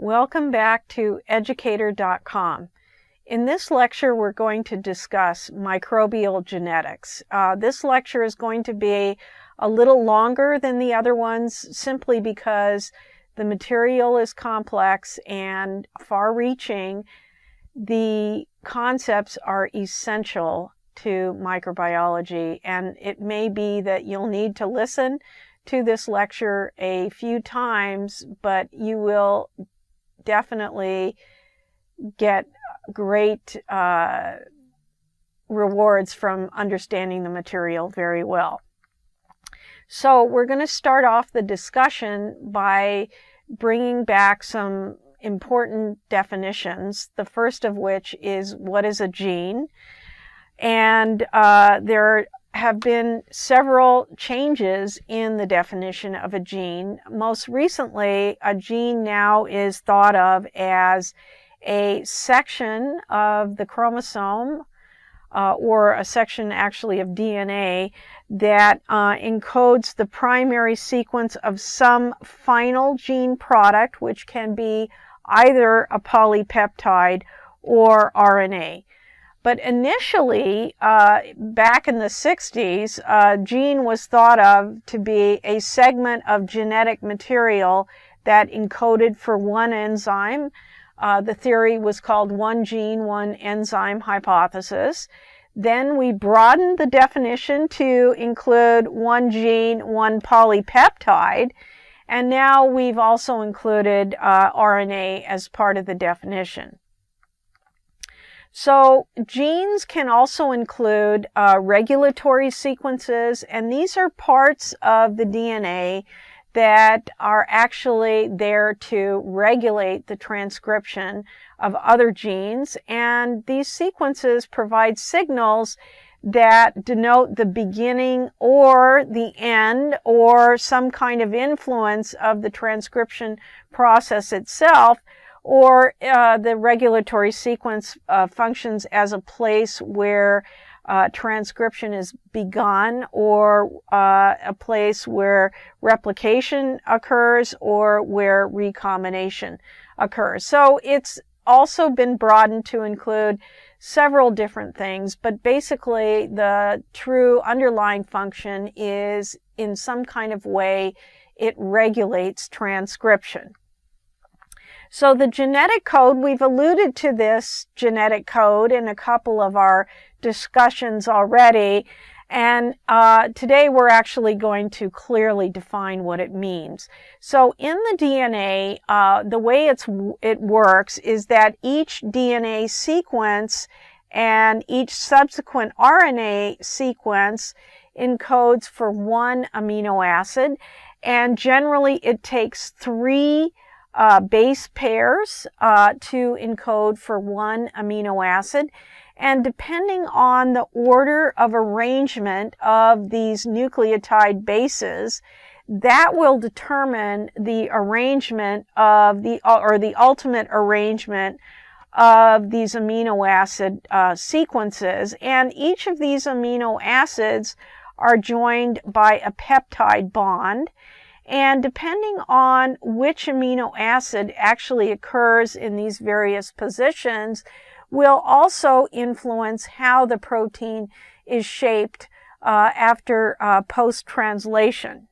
Welcome back to Educator.com. In this lecture, we're going to discuss microbial genetics. This lecture is going to be a little longer than the other ones simply because the material is complex and far-reaching. The concepts are essential to microbiology, and it may be that you'll need to listen to this lecture a few times, but you will definitely get great rewards from understanding the material very well. So we're going to start off the discussion by bringing back some important definitions, the first of which is what is a gene. And there have been several changes in the definition of a gene. Most recently, a gene now is thought of as a section of the chromosome or a section actually of DNA that encodes the primary sequence of some final gene product, which can be either a polypeptide or RNA. But initially, back in the 60s, a gene was thought of to be a segment of genetic material that encoded for one enzyme. The theory was called one gene, one enzyme hypothesis. Then we broadened the definition to include one gene, one polypeptide. And now we've also included RNA as part of the definition. So genes can also include regulatory sequences, and these are parts of the DNA that are actually there to regulate the transcription of other genes. And these sequences provide signals that denote the beginning or the end or some kind of influence of the transcription process itself, or the regulatory sequence functions as a place where transcription is begun, or a place where replication occurs, or where recombination occurs. So it's also been broadened to include several different things, but basically the true underlying function is in some kind of way it regulates transcription. So the genetic code, we've alluded to this genetic code in a couple of our discussions already, and today we're actually going to clearly define what it means. So in the DNA, the way it works is that each DNA sequence and each subsequent RNA sequence encodes for one amino acid, and generally it takes three base pairs to encode for one amino acid. And depending on the order of arrangement of these nucleotide bases, that will determine the arrangement of the ultimate arrangement of these amino acid sequences. And each of these amino acids are joined by a peptide bond. And depending on which amino acid actually occurs in these various positions will also influence how the protein is shaped after post-translation.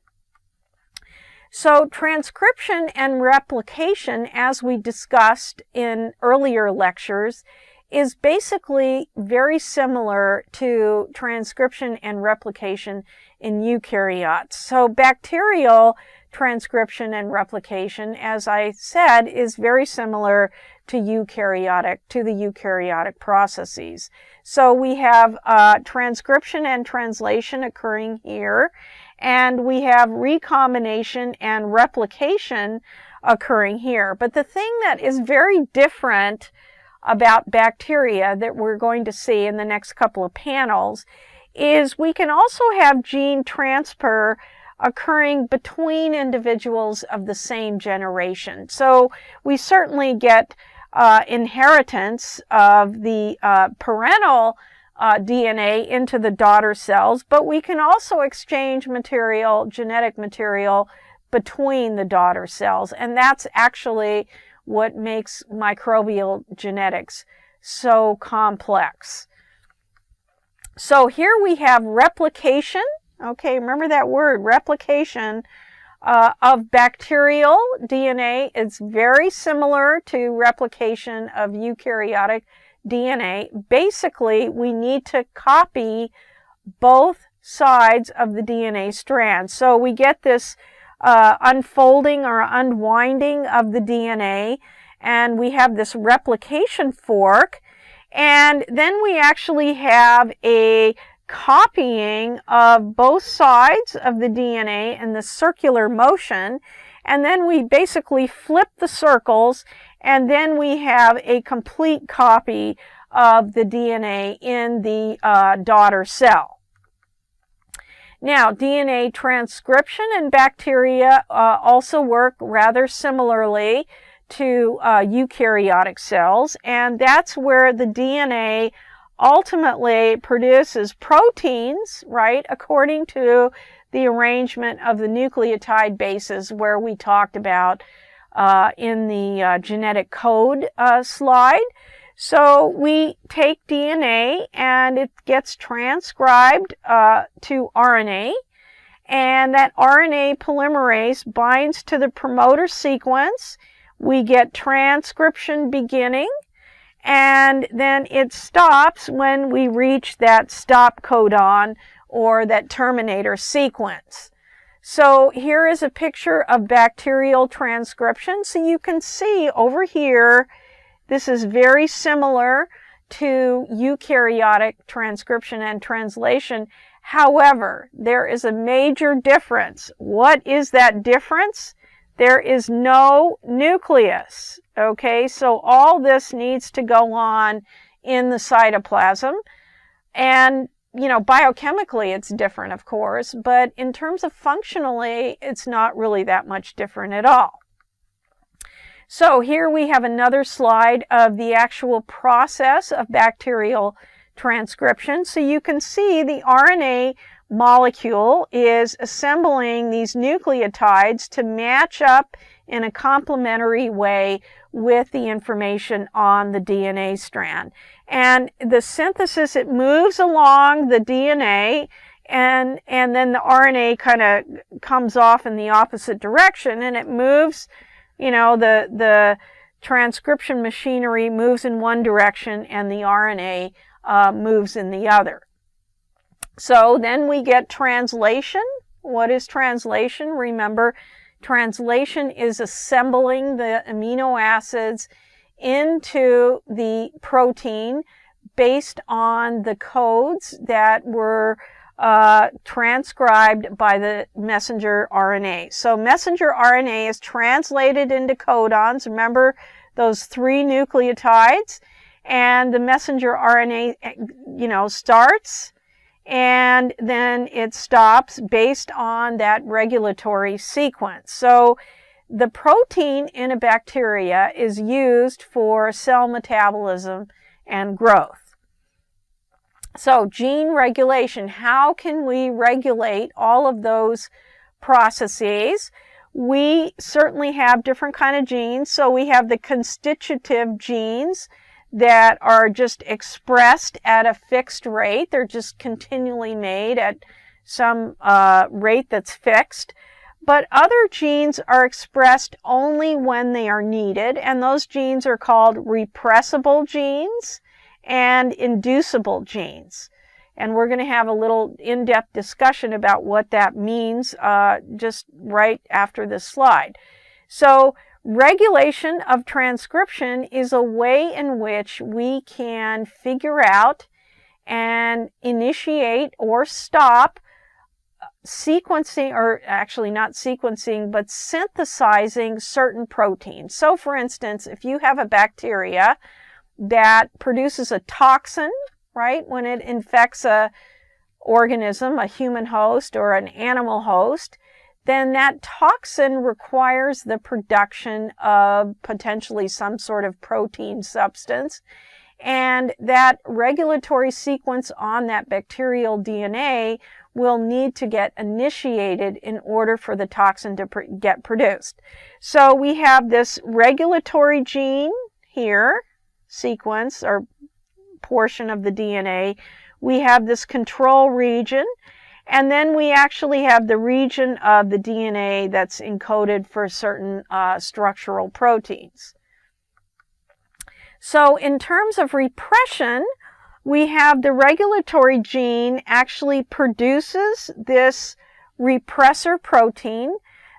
So transcription and replication, as we discussed in earlier lectures, is basically very similar to transcription and replication in eukaryotes. So bacterial transcription and replication, as I said, is very similar to the eukaryotic processes. So we have transcription and translation occurring here, and we have recombination and replication occurring here. But the thing that is very different about bacteria that we're going to see in the next couple of panels is we can also have gene transfer occurring between individuals of the same generation. So we certainly get inheritance of the parental DNA into the daughter cells, but we can also exchange genetic material between the daughter cells, and that's actually what makes microbial genetics so complex. So here we have replication. Okay, remember that word, replication of bacterial DNA. It's very similar to replication of eukaryotic DNA. Basically, we need to copy both sides of the DNA strand. So we get this unfolding or unwinding of the DNA, and we have this replication fork, and then we actually have a copying of both sides of the DNA in the circular motion, and then we basically flip the circles, and then we have a complete copy of the DNA in the daughter cell. Now, DNA transcription in bacteria also work rather similarly to eukaryotic cells, and that's where the DNA ultimately produces proteins, right, according to the arrangement of the nucleotide bases where we talked about in the genetic code slide. So we take DNA and it gets transcribed to RNA, and that RNA polymerase binds to the promoter sequence. We get transcription beginning, and then it stops when we reach that stop codon or that terminator sequence. So here is a picture of bacterial transcription. So you can see over here, this is very similar to eukaryotic transcription and translation. However, there is a major difference. What is that difference? There is no nucleus. Okay, so all this needs to go on in the cytoplasm. And, you know, biochemically it's different, of course, but in terms of functionally, it's not really that much different at all. So here we have another slide of the actual process of bacterial transcription. So you can see the RNA molecule is assembling these nucleotides to match up in a complementary way with the information on the DNA strand. And the synthesis, it moves along the DNA, and then the RNA kind of comes off in the opposite direction, and it moves, you know, the transcription machinery moves in one direction and the RNA moves in the other. So then we get translation. What is translation? Remember, translation is assembling the amino acids into the protein based on the codes that were transcribed by the messenger RNA. So messenger RNA is translated into codons. Remember those 3 nucleotides, and the messenger RNA, you know, starts, and then it stops based on that regulatory sequence. So the protein in a bacteria is used for cell metabolism and growth. So gene regulation, how can we regulate all of those processes? We certainly have different kind of genes. So we have the constitutive genes that are just expressed at a fixed rate. They're just continually made at some rate that's fixed. But other genes are expressed only when they are needed, and those genes are called repressible genes and inducible genes. And we're going to have a little in-depth discussion about what that means just right after this slide. So regulation of transcription is a way in which we can figure out and initiate or stop sequencing, or actually not sequencing, but synthesizing certain proteins. So for instance, if you have a bacteria that produces a toxin, right, when it infects a organism, a human host or an animal host, then that toxin requires the production of potentially some sort of protein substance. And that regulatory sequence on that bacterial DNA will need to get initiated in order for the toxin to get produced. So we have this regulatory gene here, sequence or portion of the DNA. We have this control region, and then we actually have the region of the DNA that's encoded for certain structural proteins. So in terms of repression, we have the regulatory gene actually produces this repressor protein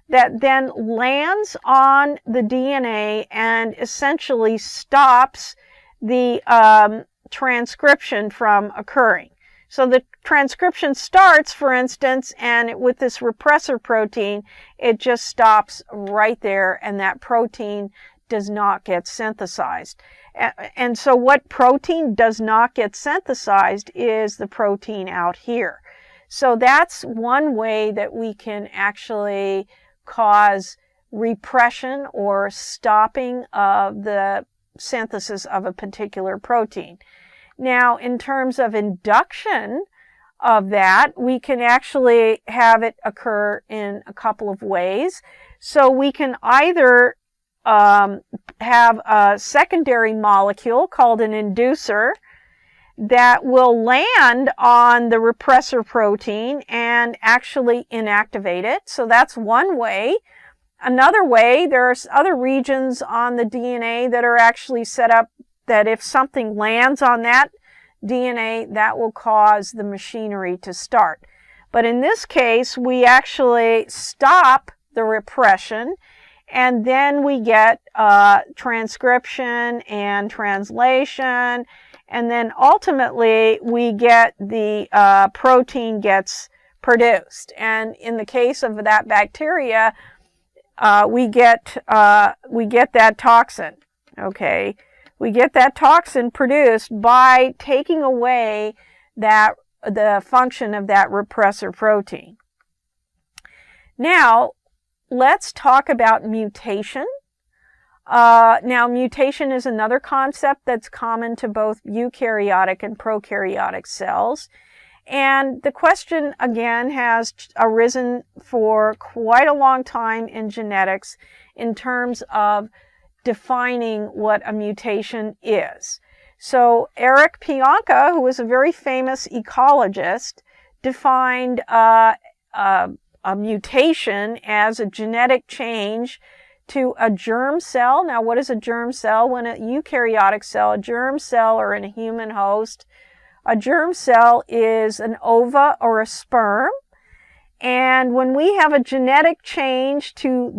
that then lands on the DNA and essentially stops the transcription from occurring. So the transcription starts, for instance, and with this repressor protein, it just stops right there, and that protein does not get synthesized. And so what protein does not get synthesized is the protein out here. So that's one way that we can actually cause repression or stopping of the synthesis of a particular protein. Now, in terms of induction of that, we can actually have it occur in a couple of ways. So we can either have a secondary molecule called an inducer that will land on the repressor protein and actually inactivate it. So that's one way. Another way, there's other regions on the DNA that are actually set up that if something lands on that DNA, that will cause the machinery to start. But in this case, we actually stop the repression, and then we get transcription and translation, and then ultimately we get the protein gets produced. And in the case of that bacteria, we get that toxin. Okay, we get that toxin produced by taking away the function of that repressor protein. Now, let's talk about mutation. Now, mutation is another concept that's common to both eukaryotic and prokaryotic cells. And the question, again, has arisen for quite a long time in genetics in terms of defining what a mutation is. So Eric Pianka, who was a very famous ecologist, defined a mutation as a genetic change to a germ cell. Now, what is a germ cell? When a eukaryotic cell, a germ cell, or in a human host, a germ cell is an ova or a sperm. And when we have a genetic change to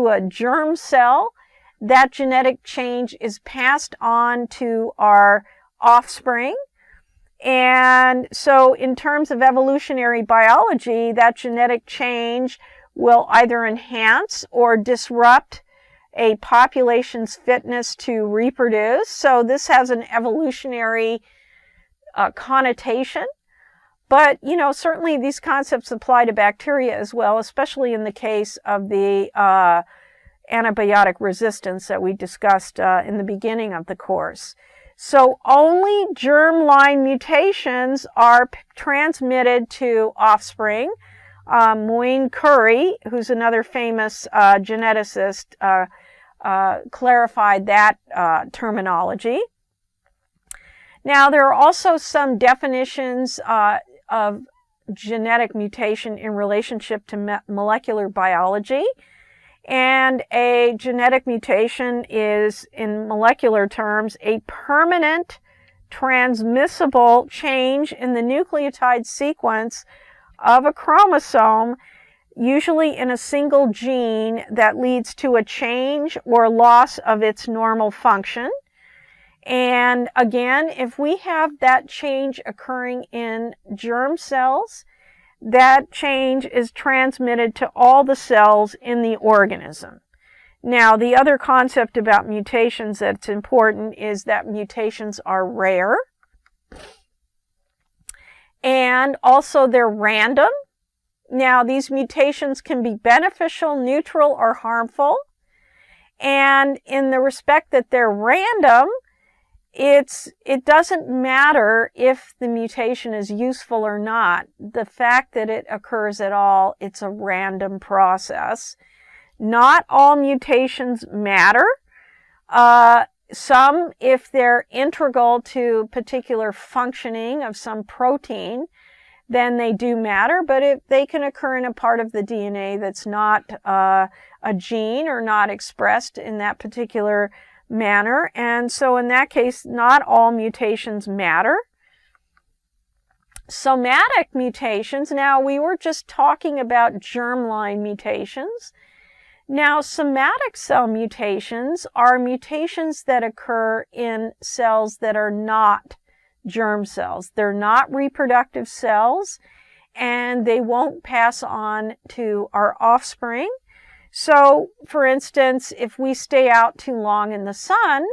a germ cell, that genetic change is passed on to our offspring. And so in terms of evolutionary biology, that genetic change will either enhance or disrupt a population's fitness to reproduce. So this has an evolutionary connotation. But, you know, certainly these concepts apply to bacteria as well, especially in the case of the antibiotic resistance that we discussed in the beginning of the course. So only germline mutations are transmitted to offspring. Moeen Curry, who's another famous geneticist, clarified that terminology. Now, there are also some definitions of genetic mutation in relationship to molecular biology. And a genetic mutation is, in molecular terms, a permanent transmissible change in the nucleotide sequence of a chromosome, usually in a single gene, that leads to a change or loss of its normal function. And again, if we have that change occurring in germ cells, that change is transmitted to all the cells in the organism. Now, the other concept about mutations that's important is that mutations are rare. And also they're random. Now, these mutations can be beneficial, neutral, or harmful. And in the respect that they're random, it doesn't matter if the mutation is useful or not. The fact that it occurs at all, it's a random process. Not all mutations matter. Some, if they're integral to particular functioning of some protein, then they do matter, but if they can occur in a part of the DNA that's not a gene or not expressed in that particular manner. And so in that case, not all mutations matter. Somatic mutations, now we were just talking about germline mutations. Now, somatic cell mutations are mutations that occur in cells that are not germ cells. They're not reproductive cells, and they won't pass on to our offspring. So, for instance, if we stay out too long in the sun,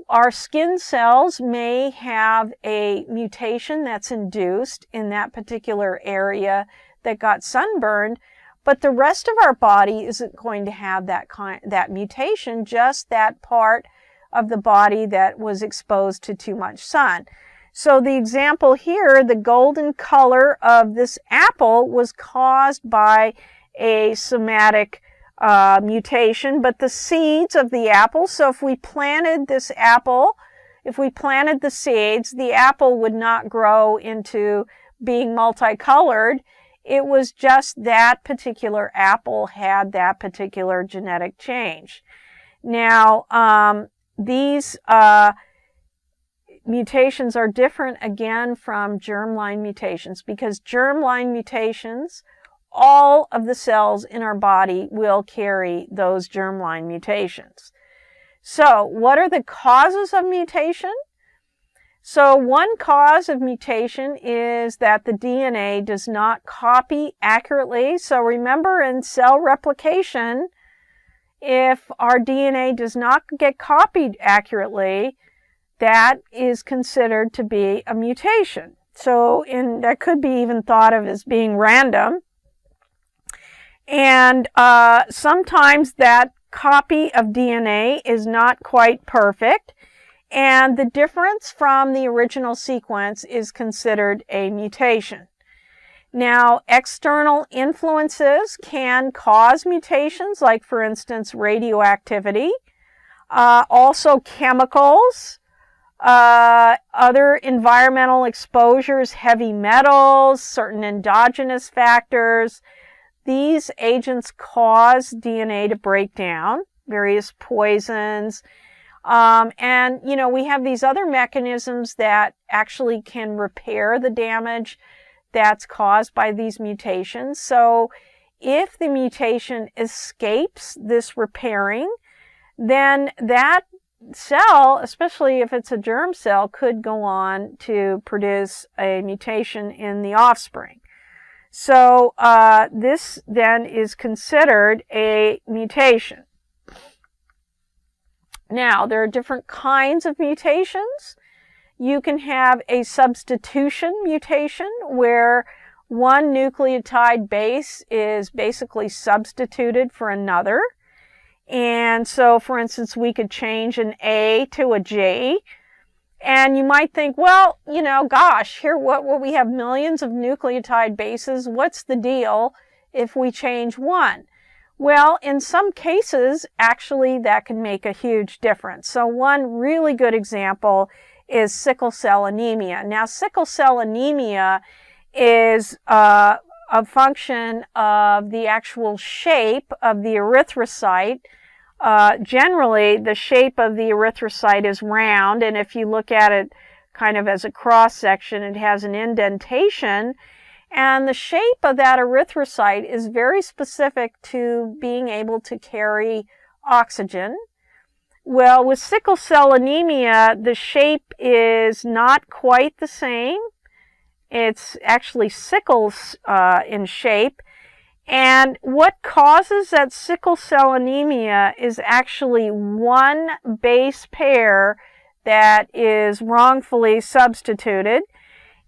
our skin cells may have a mutation that's induced in that particular area that got sunburned, but the rest of our body isn't going to have that mutation, just that part of the body that was exposed to too much sun. So the example here, the golden color of this apple was caused by a somatic mutation, but the seeds of the apple, so if we planted this apple, if we planted the seeds, the apple would not grow into being multicolored. It was just that particular apple had that particular genetic change. Now, these mutations are different again from germline mutations, because germline mutations, all of the cells in our body will carry those germline mutations. So, what are the causes of mutation? So, one cause of mutation is that the DNA does not copy accurately. So, remember in cell replication, if our DNA does not get copied accurately, that is considered to be a mutation. So, that could be even thought of as being random. And sometimes that copy of DNA is not quite perfect, and the difference from the original sequence is considered a mutation. Now, external influences can cause mutations, like, for instance, radioactivity, also chemicals, other environmental exposures, heavy metals, certain endogenous factors. These agents cause DNA to break down, various poisons. And, we have these other mechanisms that actually can repair the damage that's caused by these mutations. So if the mutation escapes this repairing, then that cell, especially if it's a germ cell, could go on to produce a mutation in the offspring. So this then is considered a mutation. Now, there are different kinds of mutations. You can have a substitution mutation where one nucleotide base is basically substituted for another. And so, for instance, we could change an A to a G. And you might think, well, gosh, here what we have millions of nucleotide bases. What's the deal if we change one? Well, in some cases, actually, that can make a huge difference. So one really good example is sickle cell anemia. Now, sickle cell anemia is a function of the actual shape of the erythrocyte. Generally, the shape of the erythrocyte is round, and if you look at it kind of as a cross section, it has an indentation, and the shape of that erythrocyte is very specific to being able to carry oxygen. Well, with sickle cell anemia, the shape is not quite the same. It's actually sickles in shape. And what causes that sickle cell anemia is actually one base pair that is wrongfully substituted,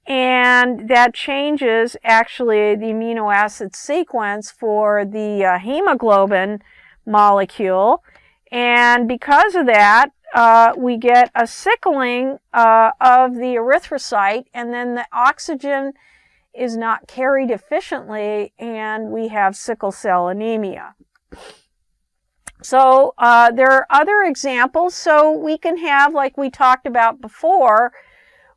and that changes actually the amino acid sequence for the hemoglobin molecule. And because of that, we get a sickling of the erythrocyte, and then the oxygen is not carried efficiently, and we have sickle cell anemia. So there are other examples. So we can have, like we talked about before,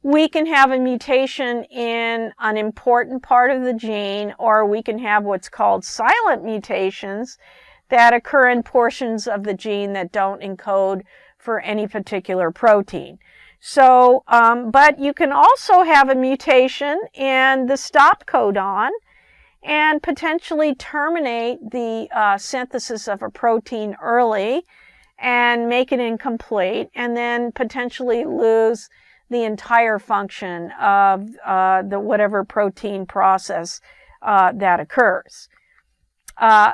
we can have a mutation in an important part of the gene, or we can have what's called silent mutations that occur in portions of the gene that don't encode for any particular protein. So, but you can also have a mutation in the stop codon and potentially terminate the synthesis of a protein early and make it incomplete, and then potentially lose the entire function of the whatever protein process that occurs.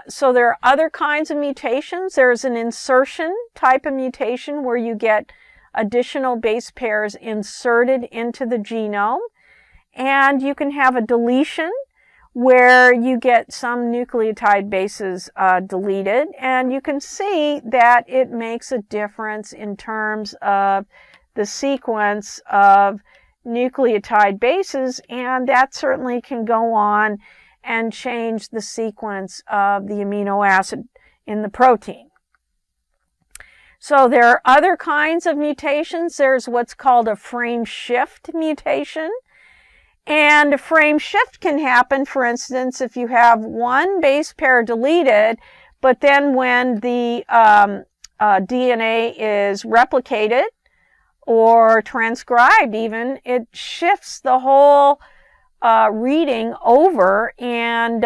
So there are other kinds of mutations. There's an insertion type of mutation where you get additional base pairs inserted into the genome, and you can have a deletion where you get some nucleotide bases deleted, and you can see that it makes a difference in terms of the sequence of nucleotide bases, and that certainly can go on and change the sequence of the amino acid in the protein. So there are other kinds of mutations. There's what's called a frameshift mutation. And a frameshift can happen, for instance, if you have one base pair deleted, but then when the DNA is replicated or transcribed even, it shifts the whole reading over, and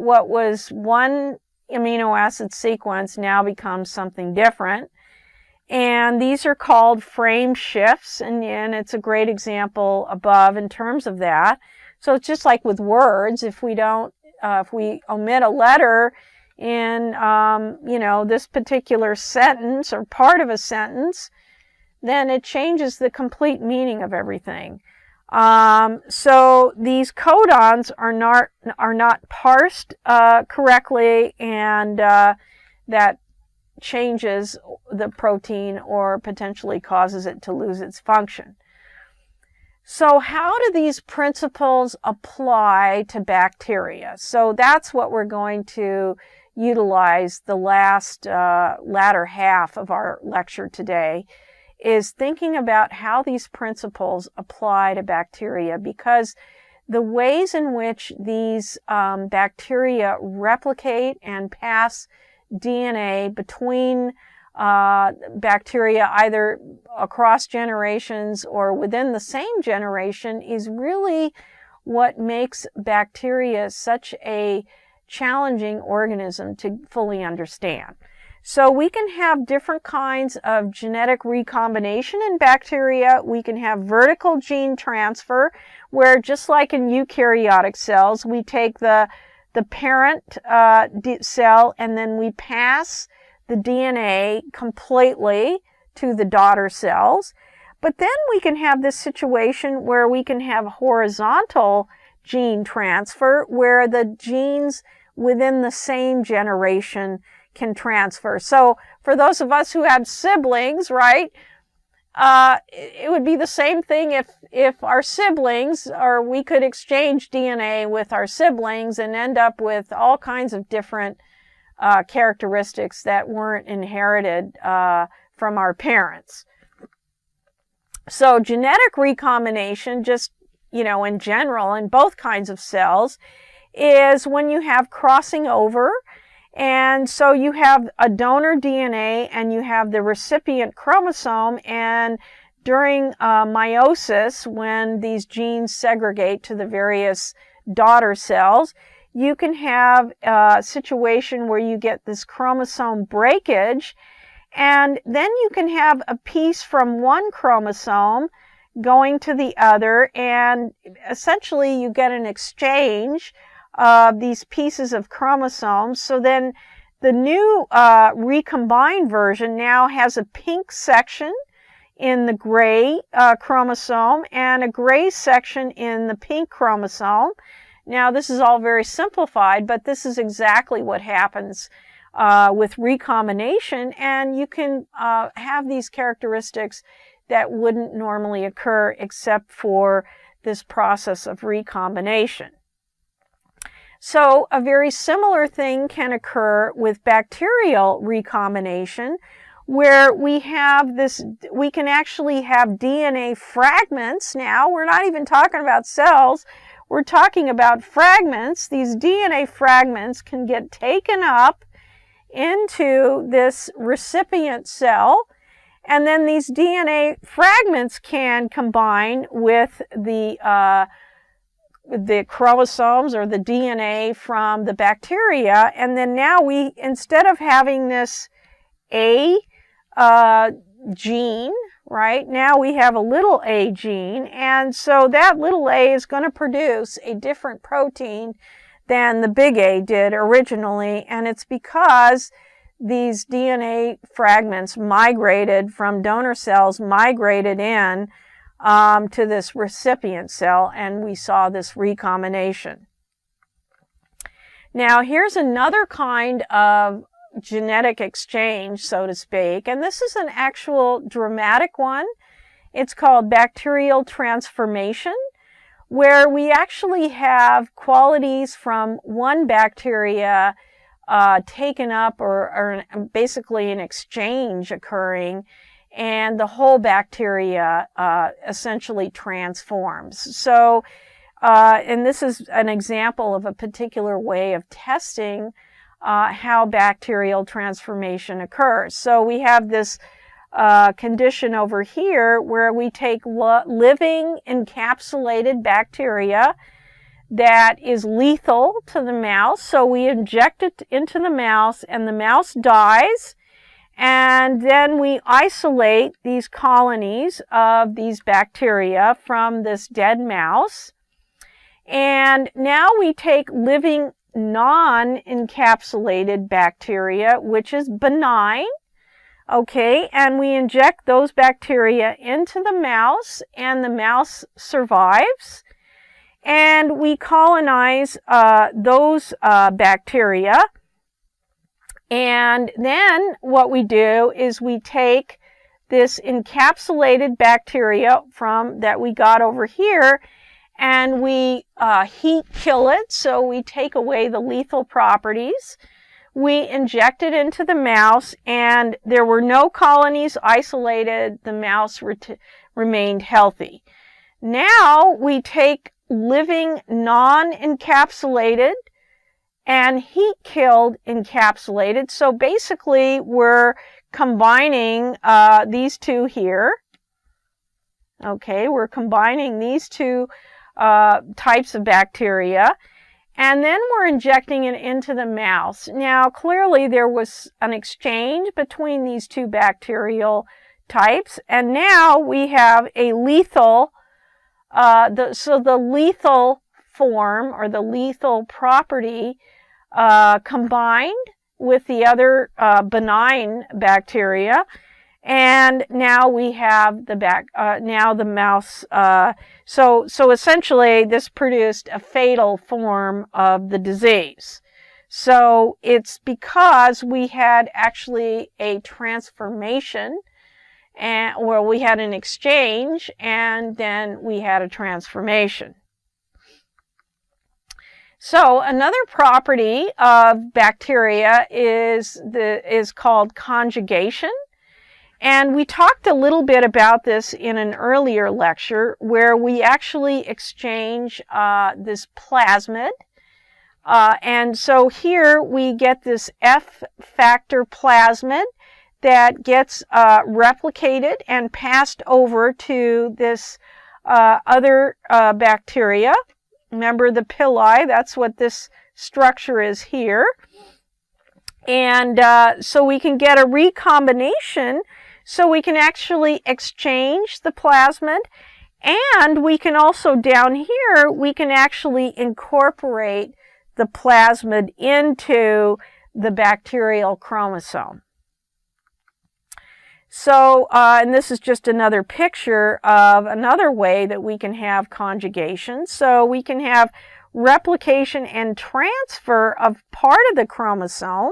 what was one amino acid sequence now becomes something different. And these are called frameshifts, and it's a great example above in terms of that. So it's just like with words, if we omit a letter in, this particular sentence or part of a sentence, then it changes the complete meaning of everything. So these codons are not parsed correctly, and that changes the protein or potentially causes it to lose its function. So how do these principles apply to bacteria? So that's what we're going to utilize the latter half of our lecture today, is thinking about how these principles apply to bacteria, because the ways in which these bacteria replicate and pass DNA between bacteria, either across generations or within the same generation, is really what makes bacteria such a challenging organism to fully understand. So we can have different kinds of genetic recombination in bacteria. We can have vertical gene transfer, where just like in eukaryotic cells, we take the parent cell and then we pass the DNA completely to the daughter cells. But then we can have this situation where we can have horizontal gene transfer, where the genes within the same generation can transfer. So for those of us who have siblings, right, it would be the same thing if our siblings, or we could exchange DNA with our siblings and end up with all kinds of different characteristics that weren't inherited from our parents. So genetic recombination, just, in general, in both kinds of cells, is when you have crossing over. And so you have a donor DNA and you have the recipient chromosome, and during meiosis, when these genes segregate to the various daughter cells, you can have a situation where you get this chromosome breakage, and then you can have a piece from one chromosome going to the other, and essentially you get an exchange of these pieces of chromosomes. So then the new recombined version now has a pink section in the gray chromosome and a gray section in the pink chromosome. Now this is all very simplified, but this is exactly what happens with recombination, and you can have these characteristics that wouldn't normally occur except for this process of recombination. So a very similar thing can occur with bacterial recombination, where we can actually have DNA fragments. Now, we're not even talking about cells, we're talking about fragments. These DNA fragments can get taken up into this recipient cell, and then these DNA fragments can combine with the chromosomes or the DNA from the bacteria, and then now instead of having this A gene, right, now we have a little a gene, and so that little a is going to produce a different protein than the big A did originally, and it's because these DNA fragments migrated from donor cells, migrated in to this recipient cell, and we saw this recombination. Now, here's another kind of genetic exchange, so to speak, and this is an actual dramatic one. It's called bacterial transformation, where we actually have qualities from one bacteria taken up, or basically an exchange occurring, and the whole bacteria essentially transforms. So, and this is an example of a particular way of testing how bacterial transformation occurs. So we have this condition over here where we take living encapsulated bacteria that is lethal to the mouse. So we inject it into the mouse, and the mouse dies. And then we isolate these colonies of these bacteria from this dead mouse. And now we take living non-encapsulated bacteria, which is benign, okay, and we inject those bacteria into the mouse, and the mouse survives. And we colonize those bacteria. And then what we do is we take this encapsulated bacteria that we got over here, and we heat kill it. So we take away the lethal properties. We inject it into the mouse, and there were no colonies isolated. The mouse remained healthy. Now we take living non-encapsulated and heat-killed encapsulated. So basically, we're combining these two here. Okay, we're combining these two types of bacteria, and then we're injecting it into the mouse. Now, clearly, there was an exchange between these two bacterial types, and now we have a lethal, so the lethal form, or the lethal property, combined with the other benign bacteria, and now we have now the mouse. So essentially, this produced a fatal form of the disease. So it's because we had actually a transformation, where we had an exchange, and then we had a transformation. So another property of bacteria is called conjugation. And we talked a little bit about this in an earlier lecture, where we actually exchange this plasmid. And so here we get this F factor plasmid that gets replicated and passed over to this other bacteria. Remember the pili, that's what this structure is here. And so we can get a recombination, so we can actually exchange the plasmid, and we can also, down here, we can actually incorporate the plasmid into the bacterial chromosome. So, and this is just another picture of another way that we can have conjugation. So we can have replication and transfer of part of the chromosome.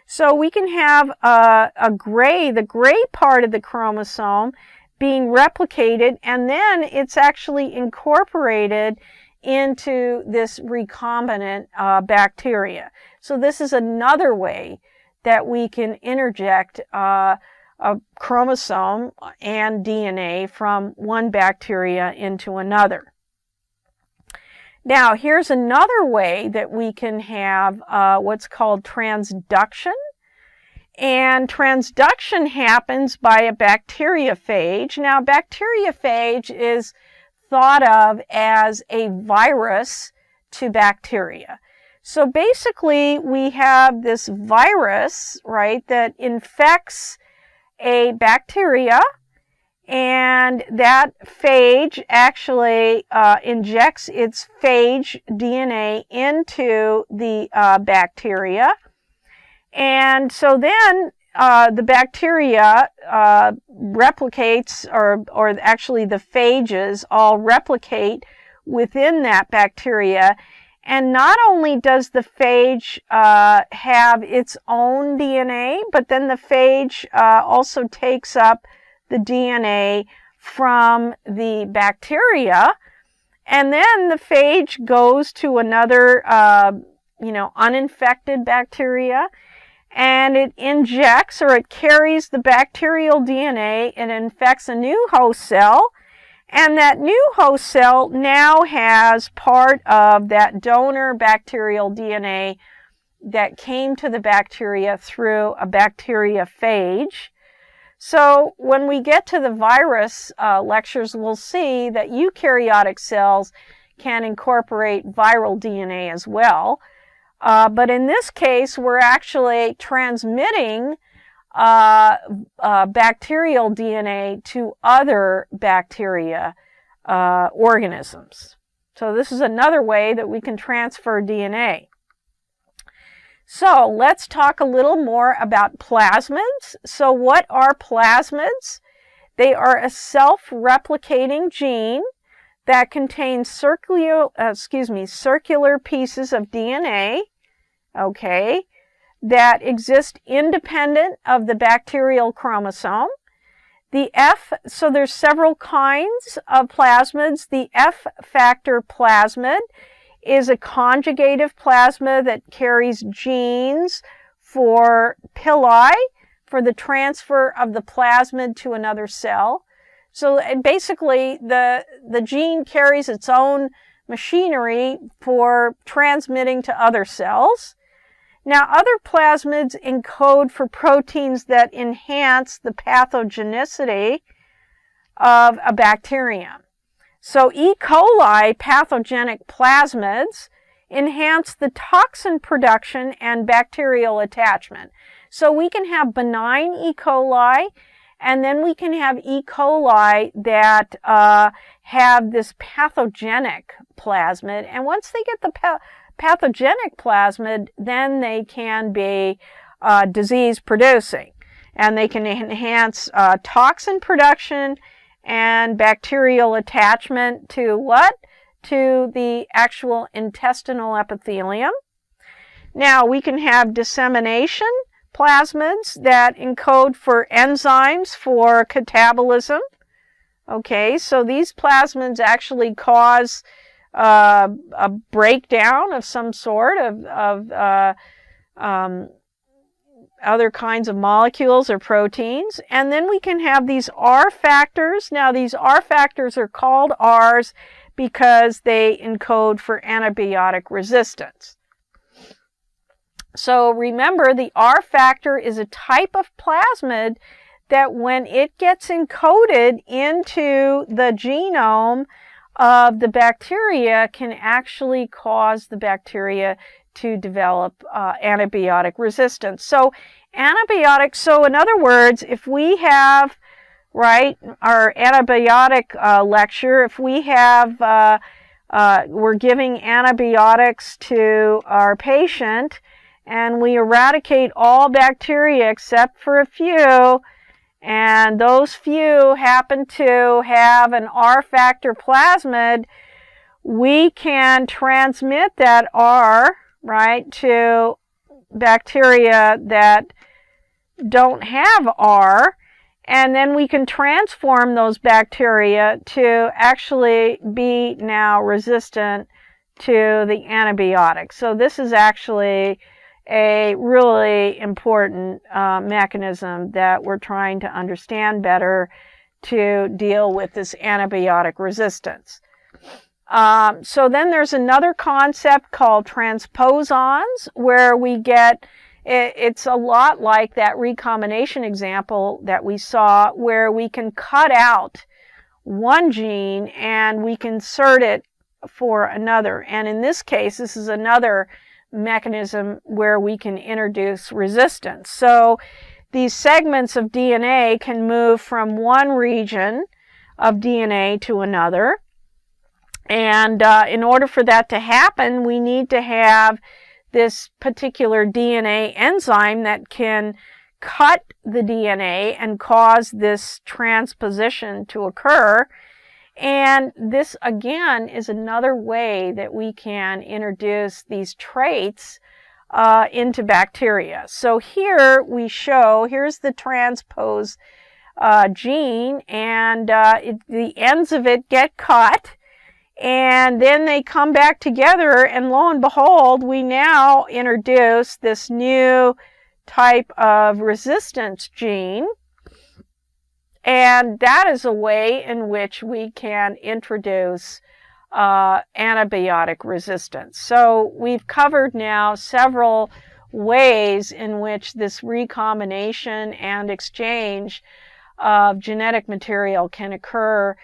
So we can have the gray part of the chromosome being replicated, and then it's actually incorporated into this recombinant bacteria. So this is another way that we can interject a chromosome and DNA from one bacteria into another. Now, here's another way that we can have what's called transduction. And transduction happens by a bacteriophage. Now, bacteriophage is thought of as a virus to bacteria. So basically, we have this virus, right, that infects a bacteria, and that phage actually injects its phage DNA into the bacteria. And so then the bacteria replicates, or actually the phages all replicate within that bacteria. And not only does the phage have its own DNA, but then the phage also takes up the DNA from the bacteria, and then the phage goes to another, uninfected bacteria, and it injects, or it carries the bacterial DNA and infects a new host cell, and that new host cell now has part of that donor bacterial DNA that came to the bacteria through a bacteriophage. So when we get to the virus lectures, we'll see that eukaryotic cells can incorporate viral DNA as well. But in this case, we're actually transmitting bacterial DNA to other bacteria organisms. So this is another way that we can transfer DNA. So let's talk a little more about plasmids. So what are plasmids? They are a self-replicating gene that contains circular pieces of DNA, okay, that exist independent of the bacterial chromosome. So there's several kinds of plasmids. The F factor plasmid is a conjugative plasmid that carries genes for pili, for the transfer of the plasmid to another cell. So basically, the gene carries its own machinery for transmitting to other cells. Now, other plasmids encode for proteins that enhance the pathogenicity of a bacterium. So E. coli pathogenic plasmids enhance the toxin production and bacterial attachment. So we can have benign E. coli, and then we can have E. coli that have this pathogenic plasmid. And once they get the pathogenic plasmid, then they can be disease producing, and they can enhance toxin production and bacterial attachment to what? To the actual intestinal epithelium. Now we can have dissemination plasmids that encode for enzymes for catabolism. Okay, so these plasmids actually cause a breakdown of some sort of other kinds of molecules or proteins. And then we can have these R factors. Now these R factors are called Rs because they encode for antibiotic resistance. So remember, the R factor is a type of plasmid that when it gets encoded into the genome of the bacteria can actually cause the bacteria to develop antibiotic resistance. So in other words, if we have, right, our antibiotic lecture, if we have, we're giving antibiotics to our patient and we eradicate all bacteria except for a few, and those few happen to have an R factor plasmid, we can transmit that R, right, to bacteria that don't have R, and then we can transform those bacteria to actually be now resistant to the antibiotic. So this is actually a really important mechanism that we're trying to understand better to deal with this antibiotic resistance. So then there's another concept called transposons, where we get, it's a lot like that recombination example that we saw, where we can cut out one gene and we can insert it for another. And in this case, this is another mechanism where we can introduce resistance. So these segments of DNA can move from one region of DNA to another. And in order for that to happen, we need to have this particular DNA enzyme that can cut the DNA and cause this transposition to occur. And this, again, is another way that we can introduce these traits into bacteria. So here we show, here's the transpose gene, and the ends of it get cut, and then they come back together, and lo and behold, we now introduce this new type of resistance gene. And that is a way in which we can introduce antibiotic resistance. So we've covered now several ways in which this recombination and exchange of genetic material can occur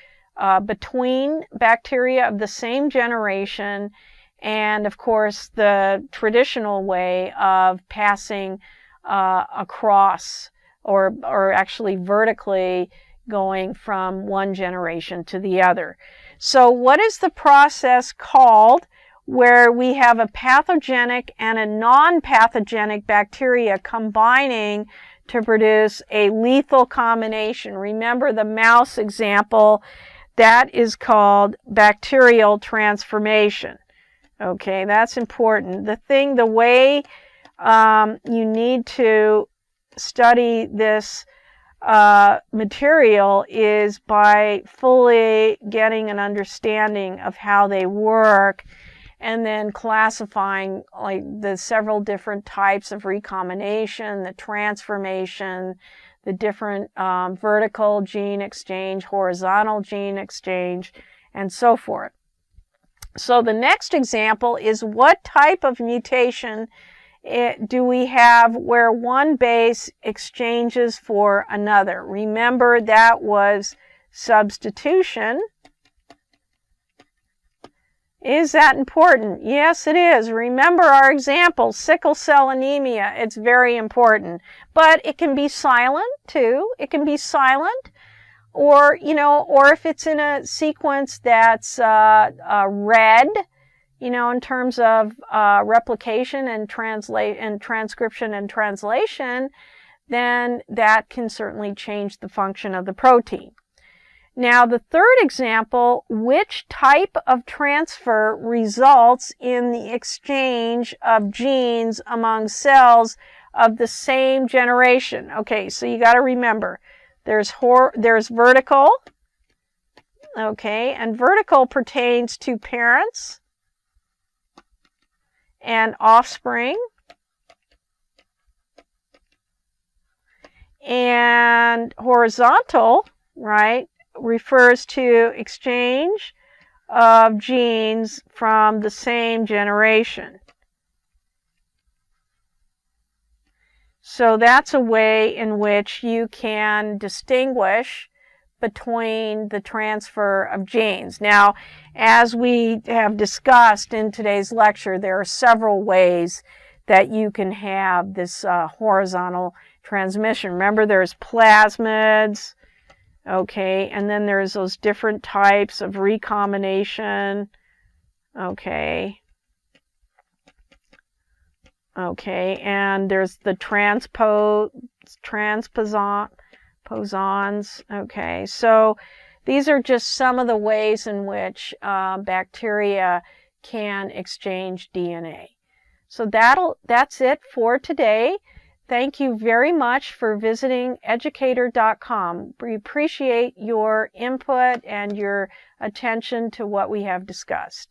between bacteria of the same generation, and of course the traditional way of passing across or actually vertically going from one generation to the other. So what is the process called where we have a pathogenic and a non-pathogenic bacteria combining to produce a lethal combination? Remember the mouse example, that is called bacterial transformation. Okay, that's important. The way you need to study this material is by fully getting an understanding of how they work, and then classifying like the several different types of recombination, the transformation, the different vertical gene exchange, horizontal gene exchange, and so forth. So the next example is, what type of mutation do we have where one base exchanges for another? Remember, that was substitution. Is that important? Yes, it is. Remember our example, sickle cell anemia. It's very important. But it can be silent too. It can be silent, or, or if it's in a sequence that's red, in terms of replication and transcription and translation, then that can certainly change the function of the protein. Now, the third example, which type of transfer results in the exchange of genes among cells of the same generation? Okay, so you got to remember, there's vertical, okay, and vertical pertains to parents and offspring, and horizontal, right, refers to exchange of genes from the same generation. So that's a way in which you can distinguish between the transfer of genes. Now, as we have discussed in today's lecture, there are several ways that you can have this horizontal transmission. Remember, there's plasmids, okay, and then there's those different types of recombination, okay, and there's the transposons, okay. So these are just some of the ways in which bacteria can exchange DNA. So that's it for today. Thank you very much for visiting Educator.com. We appreciate your input and your attention to what we have discussed.